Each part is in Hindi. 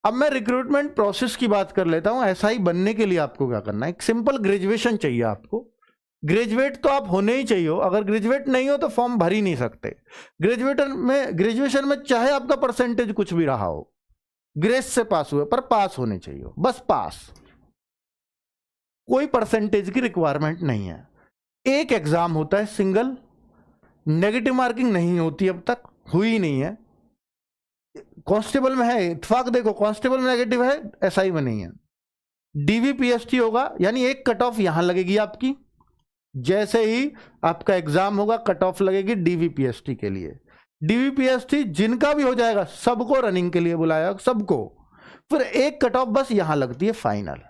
अब मैं रिक्रूटमेंट प्रोसेस की बात कर लेता हूं। एसआई बनने के लिए आपको क्या करना है, एक सिंपल ग्रेजुएशन चाहिए आपको। ग्रेजुएट तो आप होने ही चाहिए हो, अगर ग्रेजुएट नहीं हो तो फॉर्म भर ही नहीं सकते। ग्रेजुएशन में चाहे आपका परसेंटेज कुछ भी रहा हो, ग्रेस से पास हुए, पर पास होने चाहिए हो, बस पास, कोई परसेंटेज की रिक्वायरमेंट नहीं है। एक एग्जाम होता है सिंगल, नेगेटिव मार्किंग नहीं होती, अब तक हुई नहीं है। कांस्टेबल में है इत्तेफाक, देखो कांस्टेबल में नेगेटिव है, एसआई में नहीं है। डीवीपीएसटी होगा, यानी एक कट ऑफ यहां लगेगी आपकी, जैसे ही आपका एग्जाम होगा कट ऑफ लगेगी डीवीपीएसटी के लिए। डीवीपीएसटी जिनका भी हो जाएगा सबको रनिंग के लिए बुलाया, सबको। फिर एक कट ऑफ बस यहां लगती है फाइनल,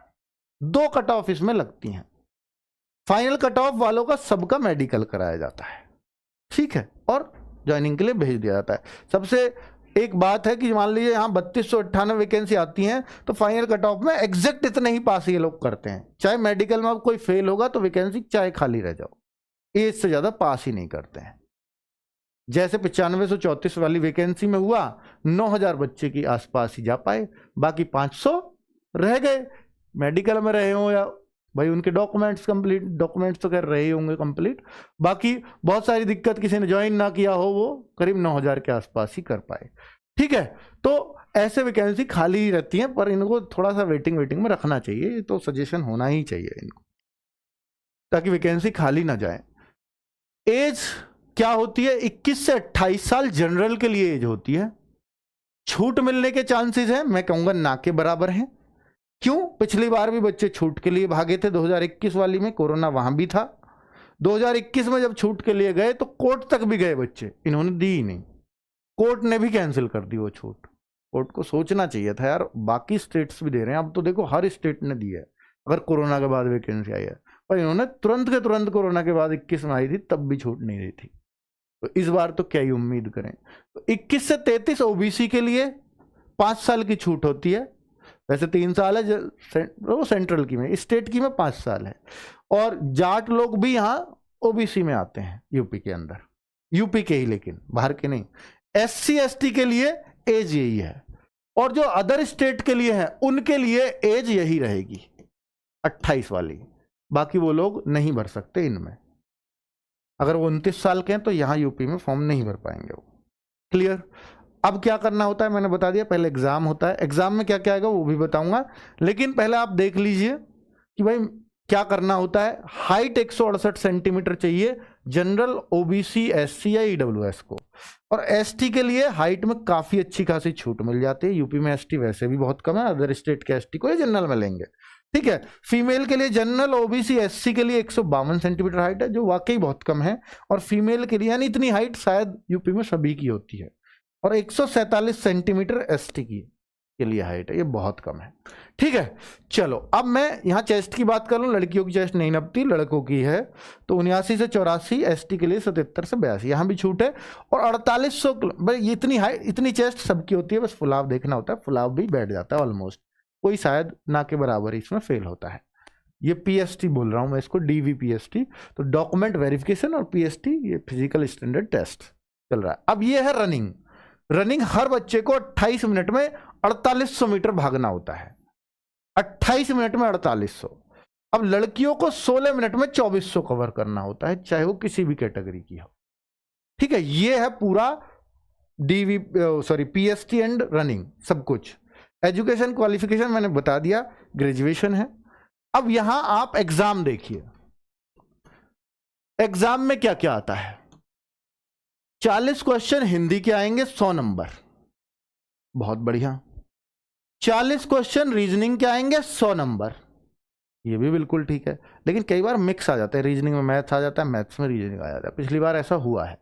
2 कट ऑफ इसमें लगती हैं। फाइनल कट ऑफ वालों का सबका मेडिकल कराया जाता है, ठीक है, और ज्वाइनिंग के लिए भेज दिया जाता है। सबसे एक बात है कि मान लीजिए यहाँ 3298 वैकेंसी आती हैं, तो फाइनल कट ऑफ में एग्जैक्ट इतने ही पास ये लोग करते हैं। चाहे मेडिकल में अब कोई फेल होगा तो वैकेंसी चाहे खाली रह जाओ, एज से ज्यादा पास ही नहीं करते हैं। जैसे 9534 वाली वैकेंसी में हुआ, 9000 बच्चे की आसपास ही जा पाए, बाकी 500 रह गए। मेडिकल में रहे हो या भाई उनके डॉक्यूमेंट्स कंप्लीट, डॉक्यूमेंट्स तो कर रहे होंगे कंप्लीट, बाकी बहुत सारी दिक्कत, किसी ने ज्वाइन ना किया हो, वो करीब 9000 के आसपास ही कर पाए, ठीक है। तो ऐसे वैकेंसी खाली ही रहती हैं, पर इनको थोड़ा सा वेटिंग में रखना चाहिए, तो सजेशन होना ही चाहिए इनको, ताकि वैकेंसी खाली ना जाए। एज क्या होती है, 21 से 28 साल जनरल के लिए एज होती है। छूट मिलने के चांसेस हैं, मैं कहूंगा ना के बराबर हैं। क्यों? पिछली बार भी बच्चे छूट के लिए भागे थे, 2021 वाली में कोरोना वहां भी था। 2021 में जब छूट के लिए गए तो कोर्ट तक भी गए बच्चे, इन्होंने दी ही नहीं, कोर्ट ने भी कैंसिल कर दी वो छूट। कोर्ट को सोचना चाहिए था यार, बाकी स्टेट्स भी दे रहे हैं, अब तो देखो हर स्टेट ने दी है अगर कोरोना के बाद वैकेंसी आई है, पर इन्होंने तुरंत के तुरंत कोरोना के बाद 21 में आई थी, तब भी छूट नहीं दी थी। तो इस बार तो क्या ही उम्मीद करें। तो 21 से 33 ओबीसी के लिए 5 साल की छूट होती है, वैसे 3 साल है, वो सेंट्रल की में, स्टेट की में 5 साल है। और जाट लोग भी यहाँ ओबीसी में आते हैं, यूपी के अंदर, यूपी के ही, लेकिन बाहर के नहीं। एससी एसटी के लिए एज यही है, और जो अदर स्टेट के लिए है उनके लिए एज यही रहेगी 28 वाली, बाकी वो लोग नहीं भर सकते इनमें। अगर वो 29 साल के हैं तो यहाँ यूपी में फॉर्म नहीं भर पाएंगे वो। क्लियर? अब क्या करना होता है मैंने बता दिया, पहले एग्जाम होता है, एग्जाम में क्या क्या आएगा वो भी बताऊंगा, लेकिन पहले आप देख लीजिए कि भाई क्या करना होता है। हाइट 168 सेंटीमीटर चाहिए जनरल, ओबीसी, एससी या ईडब्ल्यूएस को, और एसटी के लिए हाइट में काफी अच्छी खासी छूट मिल जाती है। यूपी में एसटी वैसे भी बहुत कम है, अदर स्टेट के एसटी को ये जनरल में लेंगे, ठीक है। फीमेल के लिए जनरल, ओबीसी, एससी के लिए 152 सेंटीमीटर हाइट है, जो वाकई बहुत कम है, और फीमेल के लिए यानी इतनी हाइट शायद यूपी में सभी की होती है, और 147 सेंटीमीटर एसटी की के लिए हाइट है, ये बहुत कम है, ठीक है। चलो अब मैं यहाँ चेस्ट की बात कर लूँ, लड़कियों की चेस्ट नहीं नपती, लड़कों की है, तो 79 से 84, एसटी के लिए 77 से 82, यहाँ भी छूट है। और 4800, भाई इतनी हाइट, इतनी चेस्ट सबकी होती है, बस फुलाव देखना होता है, फुलाव भी बैठ जाता है ऑलमोस्ट, कोई शायद ना के बराबर इसमें फेल होता है। ये पीएसटी बोल रहा हूँ मैं इसको, डीवीपीएसटी, तो डॉक्यूमेंट वेरिफिकेशन, और पीएसटी ये फिजिकल स्टैंडर्ड टेस्ट चल रहा है। अब ये है रनिंग। रनिंग हर बच्चे को 28 मिनट में 4800 मीटर भागना होता है, 28 मिनट में 4800। अब लड़कियों को 16 मिनट में 2400 कवर करना होता है, चाहे वो किसी भी कैटेगरी की हो, ठीक है। ये है पूरा पीएसटी एंड रनिंग सब कुछ। एजुकेशन क्वालिफिकेशन मैंने बता दिया, ग्रेजुएशन है। अब यहां आप एग्जाम देखिए, एग्जाम में क्या क्या आता है। 40 क्वेश्चन हिंदी के आएंगे, 100 नंबर, बहुत बढ़िया। 40 क्वेश्चन रीजनिंग के आएंगे, 100 नंबर, ये भी बिल्कुल ठीक है, लेकिन कई बार मिक्स आ जाता है, रीजनिंग में मैथ्स आ जाता है, मैथ्स में रीजनिंग आ जाता है। पिछली बार ऐसा हुआ है,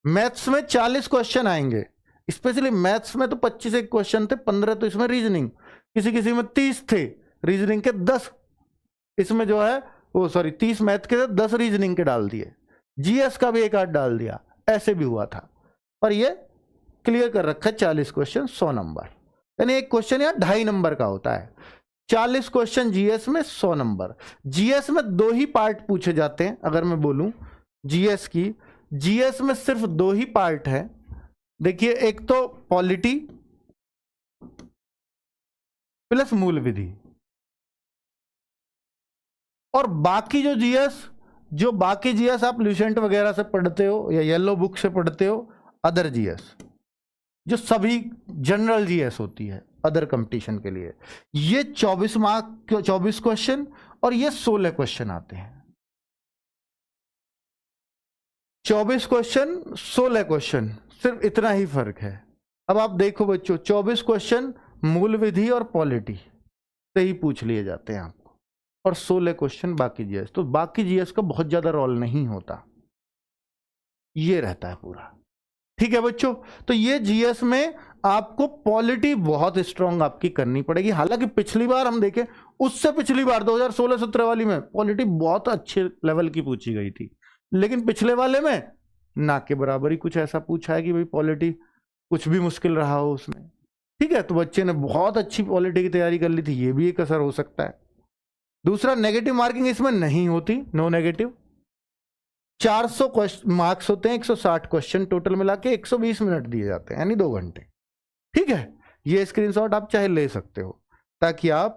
मैथ्स में 40 क्वेश्चन आएंगे, स्पेशली मैथ्स में तो 25 एक क्वेश्चन थे, 15 तो इसमें रीजनिंग, किसी किसी में 30 थे रीजनिंग के, 10 इसमें जो है वो 30 मैथ के थे, 10 रीजनिंग के डाल दिए, जीएस का भी एक आध डाल दिया, ऐसे भी हुआ था। पर ये क्लियर कर रखा है 40 क्वेश्चन 100 नंबर, यानी एक क्वेश्चन यहाँ 2.5 नंबर का होता है। 40 क्वेश्चन जीएस में 100 नंबर। जीएस में 2 ही पार्ट पूछे जाते हैं, अगर मैं बोलूं जीएस की, जीएस में सिर्फ 2 ही पार्ट है। देखिए, एक तो पॉलिटी, प्लस मूल विधि। और बाकी जो बाकी जीएस आप ल्यूसेंट वगैरह से पढ़ते हो या येलो बुक से पढ़ते हो, अदर जीएस जो सभी जनरल जीएस होती है अदर कंपटीशन के लिए, ये 24 मार्क 24 क्वेश्चन और ये 16 क्वेश्चन आते हैं। 24 क्वेश्चन 16 क्वेश्चन, सिर्फ इतना ही फर्क है। अब आप देखो बच्चों, 24 क्वेश्चन मूल विधि और पॉलिटी से ही पूछ लिए जाते हैं आपको, और 16 क्वेश्चन बाकी जीएस। तो बाकी जीएस का बहुत ज्यादा रोल नहीं होता, ये रहता है पूरा। ठीक है बच्चों, तो ये जीएस में आपको पॉलिटी बहुत स्ट्रांग आपकी करनी पड़ेगी। हालांकि पिछली बार हम देखें, उससे पिछली बार 2016-17 वाली में पॉलिटी बहुत अच्छे लेवल की पूछी गई थी, लेकिन पिछले वाले में ना के बराबर ही कुछ ऐसा पूछा है कि भाई पॉलिटी कुछ भी मुश्किल रहा हो उसमें। ठीक है, तो बच्चे ने बहुत अच्छी पॉलिटी की तैयारी कर ली थी, ये भी एक असर हो सकता है। दूसरा, नेगेटिव मार्किंग इसमें नहीं होती, नो नेगेटिव। 400 मार्क्स होते हैं, 160 क्वेश्चन टोटल मिला के 120 मिनट दिए जाते हैं, यानी 2 घंटे। ठीक है, ये स्क्रीनशॉट आप चाहे ले सकते हो ताकि आप